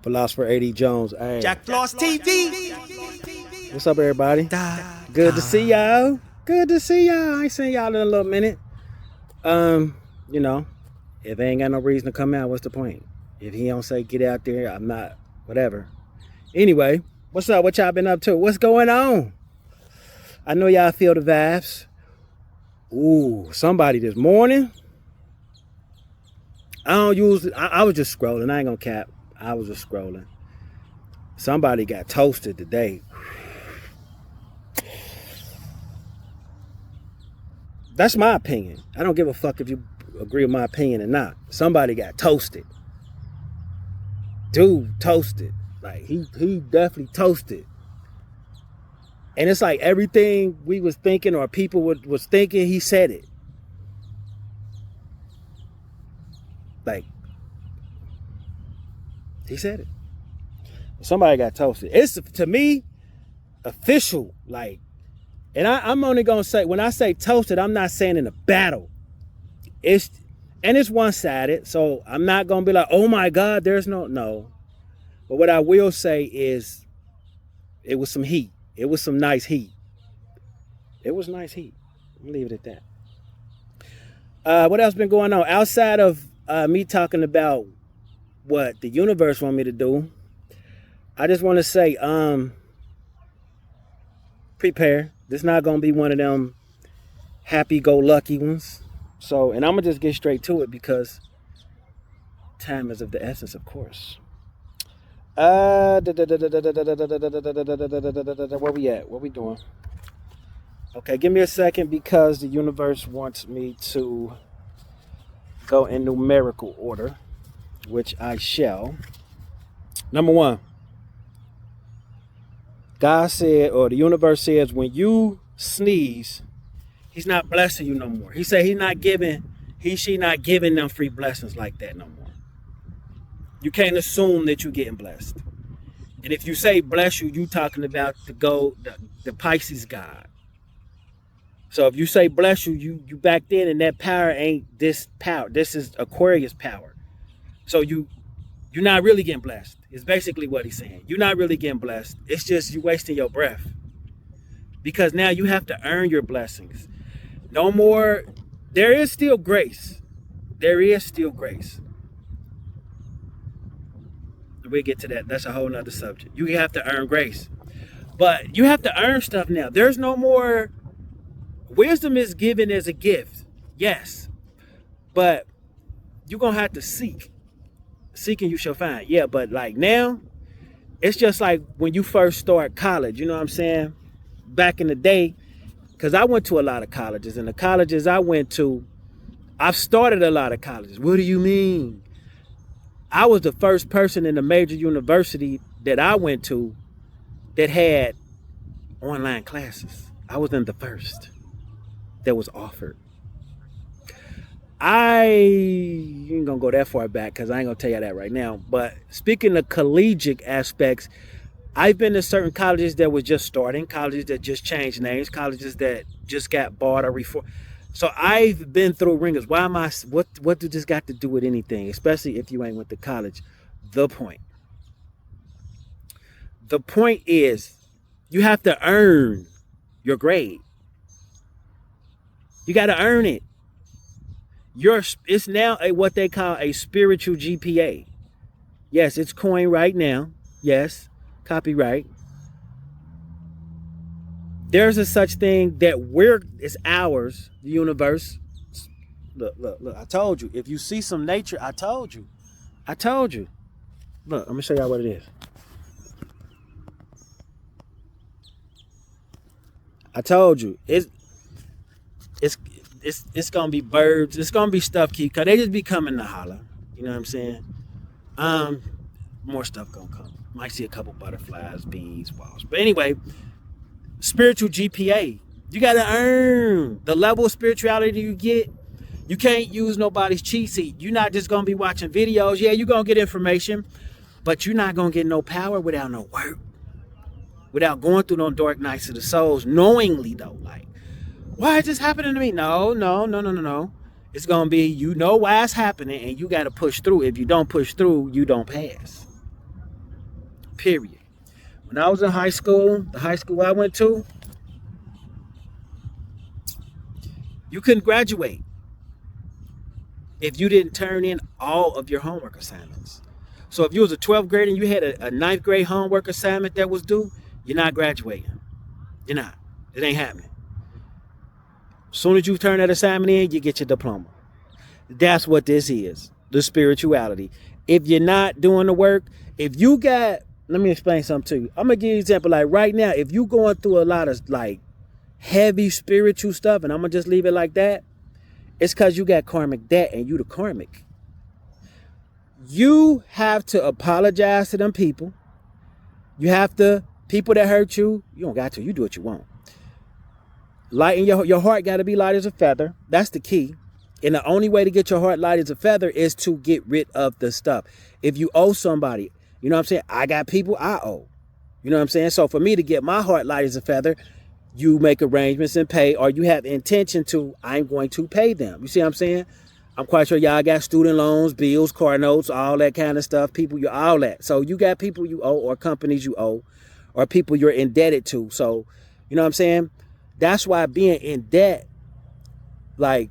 Philosopher A.D. Jones. Hey. Jack Floss TV. What's up, everybody? Good to see y'all. Good to see y'all. I ain't seen y'all in a little minute. You know, if they ain't got no reason to come out, what's the point? If he don't say get out there, I'm not, whatever. Anyway, what's up? What y'all been up to? What's going on? I know y'all feel the vibes. Ooh, somebody this morning. I was just scrolling. I ain't gonna cap. I was just scrolling. Somebody got toasted today. That's my opinion. I don't give a fuck if you agree with my opinion or not. Somebody got toasted. Dude toasted. Like he definitely toasted. And it's like everything we was thinking or people was thinking, he said it. Like, he said it. Somebody got toasted. It's, to me, official. Like, and I'm only going to say, when I say toasted, I'm not saying in a battle. It's one-sided. So I'm not going to be like, oh my God, there's no. But what I will say is it was some heat. It was some nice heat. It was nice heat. I'll leave it at that. What else been going on? Outside of me talking about what the universe want me to do, I just want to say, prepare. This is not going to be one of them happy-go-lucky ones. So, and I'm going to just get straight to it because time is of the essence, of course. Where we at? What we doing? Okay, give me a second because the universe wants me to go in numerical order, which I shall. Number one, God said, or the universe says, when you sneeze, he's not blessing you no more. He said she not giving them free blessings like that no more. You can't assume that you're getting blessed. And if you say bless you, you talking about the Pisces God. So if you say bless you, you backed in, and that power ain't this power. This is Aquarius power. So you're not really getting blessed. It's basically what he's saying. You're not really getting blessed. It's just you wasting your breath. Because now you have to earn your blessings. No more. There is still grace. There is still grace. We'll get to that. That's a whole nother subject. You have to earn grace. But you have to earn stuff now. There's no more. Wisdom is given as a gift. Yes. But you're going to have to seek. Seeking you shall find. Yeah, but like now, it's just like when you first start college. You know what I'm saying? Back in the day, because I went to a lot of colleges. And the colleges I went to, I've started a lot of colleges. What do you mean? I was the first person in the major university that I went to that had online classes. I wasn't the first that was offered. I ain't gonna go that far back because I ain't gonna tell you that right now. But speaking of collegiate aspects, I've been to certain colleges that was just starting, colleges that just changed names, colleges that just got bought or reformed. So I've been through ringers. Why am I? What do this got to do with anything? Especially if you ain't went to college. The point is, you have to earn your grade. You got to earn it. It's now what they call a spiritual GPA. Yes, it's coined right now. Yes, copyright. There's a such thing that it's ours, the universe. Look. I told you. If you see some nature, I told you. Look, I'm going to show y'all what it is. I told you. It's going to be birds. It's going to be stuff, because they just be coming to holler. You know what I'm saying? More stuff going to come. Might see a couple butterflies, bees, wasps. But anyway, spiritual GPA. You got to earn the level of spirituality you get. You can't use nobody's cheat sheet. You're not just going to be watching videos. Yeah, you're going to get information, but you're not going to get no power without no work. Without going through no dark nights of the souls, knowingly though. Like, why is this happening to me? No. It's going to be, why it's happening, and you got to push through. If you don't push through, you don't pass. period. When I was in high school, the high school I went to, you couldn't graduate if you didn't turn in all of your homework assignments. So if you was a 12th grader and you had a 9th grade homework assignment that was due, you're not graduating. You're not. It ain't happening. As soon as you turn that assignment in, you get your diploma. That's what this is, the spirituality. If you're not doing the work, if you got, let me explain something to you. I'm going to give you an example. Like right now, if you going through a lot of like heavy spiritual stuff, and I'm going to just leave it like that, it's because you got karmic debt and you the karmic. You have to apologize to them people. You have to, people that hurt you, you don't got to, you do what you want. Lighten your heart got to be light as a feather. That's the key. And the only way to get your heart light as a feather is to get rid of the stuff. If you owe somebody, you know what I'm saying? I got people I owe. You know what I'm saying? So for me to get my heart light as a feather, you make arrangements and pay, or you have intention to, I'm going to pay them. You see what I'm saying? I'm quite sure y'all got student loans, bills, car notes, all that kind of stuff. People, you all that. So you got people you owe, or companies you owe, or people you're indebted to. So, you know what I'm saying? That's why being in debt, like,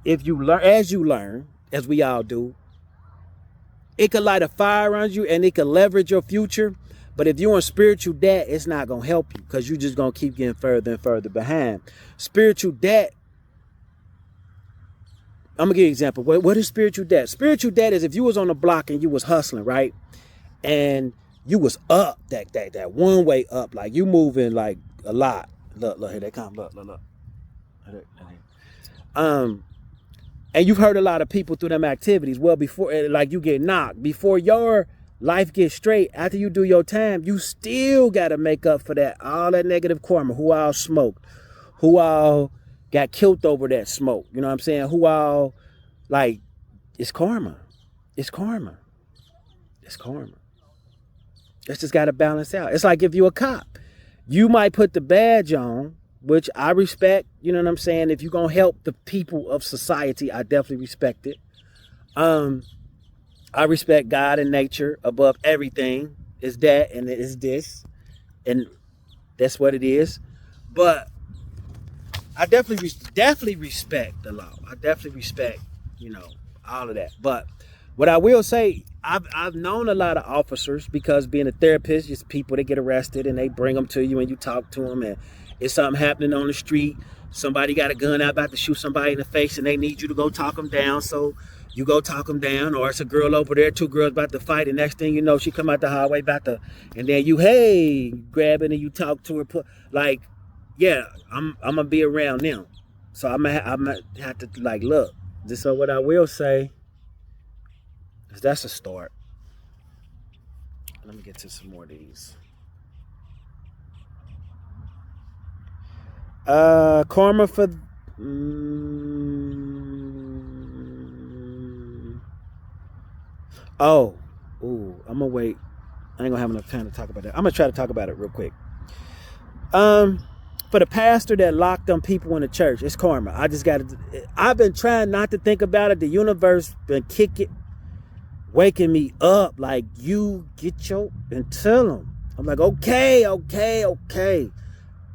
if you learn, as we all do, it could light a fire around you and it could leverage your future. But if you're in spiritual debt, it's not going to help you because you're just going to keep getting further and further behind. Spiritual debt, I'm going to give you an example. What is spiritual debt? Spiritual debt is if you was on the block and you was hustling, right? And you was up, that one way up, like you moving like a lot. Look, here they come. Look. And you've heard a lot of people through them activities. Well, before, like you get knocked, before your life gets straight, after you do your time, you still got to make up for that, all that negative karma, who all smoked, who all got killed over that smoke. You know what I'm saying? Who all, like, it's karma. It's karma. It's karma. It's just got to balance out. It's like if you're a cop, you might put the badge on, which I respect. You know what I'm saying? If you're going to help the people of society, I definitely respect it. I respect God and nature above everything. It's that and it's this. And that's what it is. But I definitely respect the law. I definitely respect, all of that. But what I will say, I've known a lot of officers, because being a therapist, just people that get arrested and they bring them to you and you talk to them, and it's something happening on the street. Somebody got a gun out about to shoot somebody in the face and they need you to go talk them down. So you go talk them down, or it's a girl over there, two girls about to fight, and next thing you know, she come out the highway and then you, hey, grab it and you talk to her. Like, yeah, I'm gonna be around them. So I'm gonna have to, like, look. So what I will say is that's a start. Let me get to some more of these. Karma for I'm gonna wait. I ain't gonna have enough time to talk about that. I'm gonna try to talk about it real quick. For the pastor that locked them people in the church, it's karma. I've been trying not to think about it. The universe been waking me up, like, you get your, and tell them. I'm like, okay.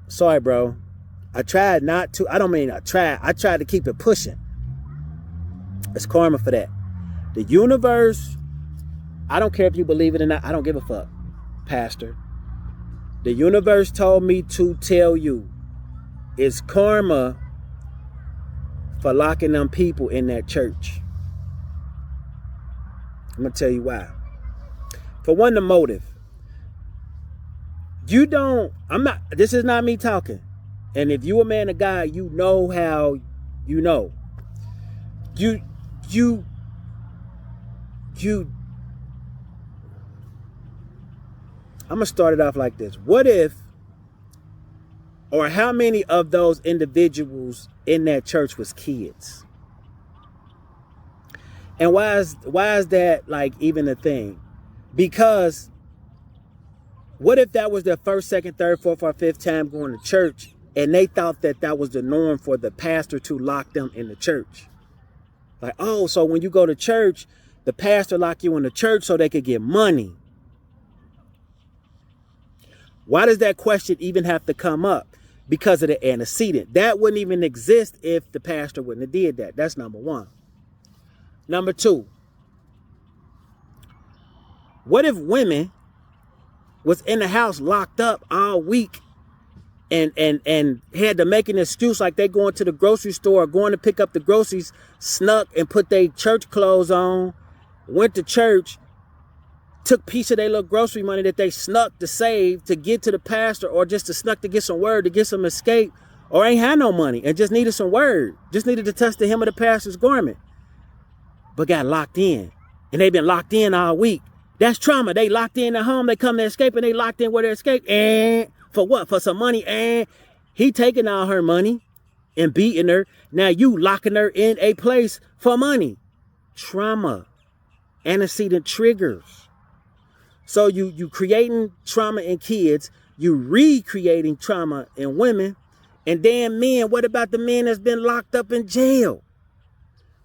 Sorry, bro. I tried not to. I tried to keep it pushing. It's karma for that. The universe, I don't care if you believe it or not. I don't give a fuck, pastor. The universe told me to tell you it's karma for locking them people in that church. I'm going to tell you why. For one, the motive. This is not me talking. And if you a man of God, you know how you know. I'm going to start it off like this. What if, or how many of those individuals in that church was kids? And why is that, like, even a thing? Because what if that was their first, second, third, fourth, or fifth time going to church, and they thought that was the norm for the pastor to lock them in the church? Like, oh, so when you go to church, the pastor lock you in the church so they could get money. Why does that question even have to come up? Because of the antecedent. That wouldn't even exist if the pastor wouldn't have did that. That's number one. Number two, what if women was in the house locked up all week and had to make an excuse like they going to the grocery store or going to pick up the groceries, snuck and put their church clothes on, went to church, took piece of their little grocery money that they snuck to save to get to the pastor, or just to snuck to get some word, to get some escape, or ain't had no money and just needed some word, just needed to touch the hem of the pastor's garment, but got locked in. And they've been locked in all week. That's trauma. They locked in at home, they come to escape, and they locked in where they escape. And for what? For some money. And he taking all her money and beating her. Now you locking her in a place for money. Trauma. Antecedent triggers. So you creating trauma in kids, you recreating trauma in women, and then men, what about the men that's been locked up in jail?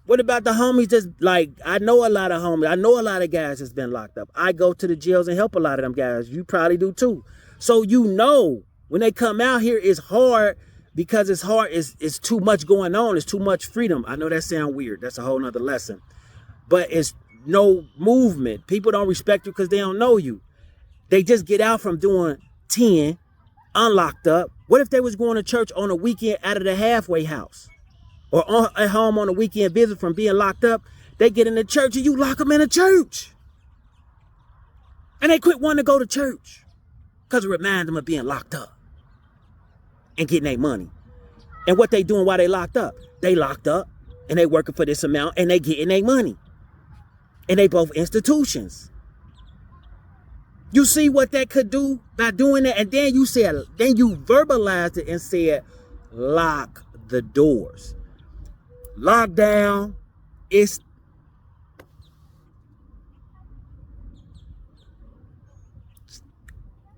What about the homies that's like, I know a lot of homies, I know a lot of guys that's been locked up. I go to the jails and help a lot of them guys. You probably do too. So you know, when they come out here, it's hard because it's hard, it's too much going on, it's too much freedom. I know that sounds weird, that's a whole nother lesson. But it's no movement. People don't respect you because they don't know you. They just get out from doing 10, unlocked up. What if they was going to church on a weekend out of the halfway house? Or at home on a weekend visit from being locked up? They get in the church and you lock them in a church. And they quit wanting to go to church because it reminds them of being locked up and getting their money. And what they doing while they locked up? They locked up and they working for this amount and they getting their money. And they both institutions. You see what that could do by doing that? And then you verbalized it and said, lock the doors. Lockdown is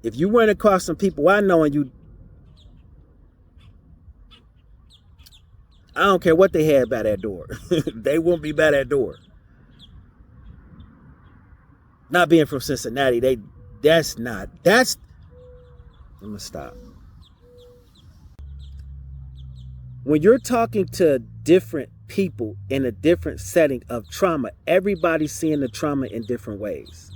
if you run across some people I know and you, I don't care what they had by that door. They won't be by that door. Not being from Cincinnati, I'm gonna stop. When you're talking to different people in a different setting of trauma, everybody's seeing the trauma in different ways.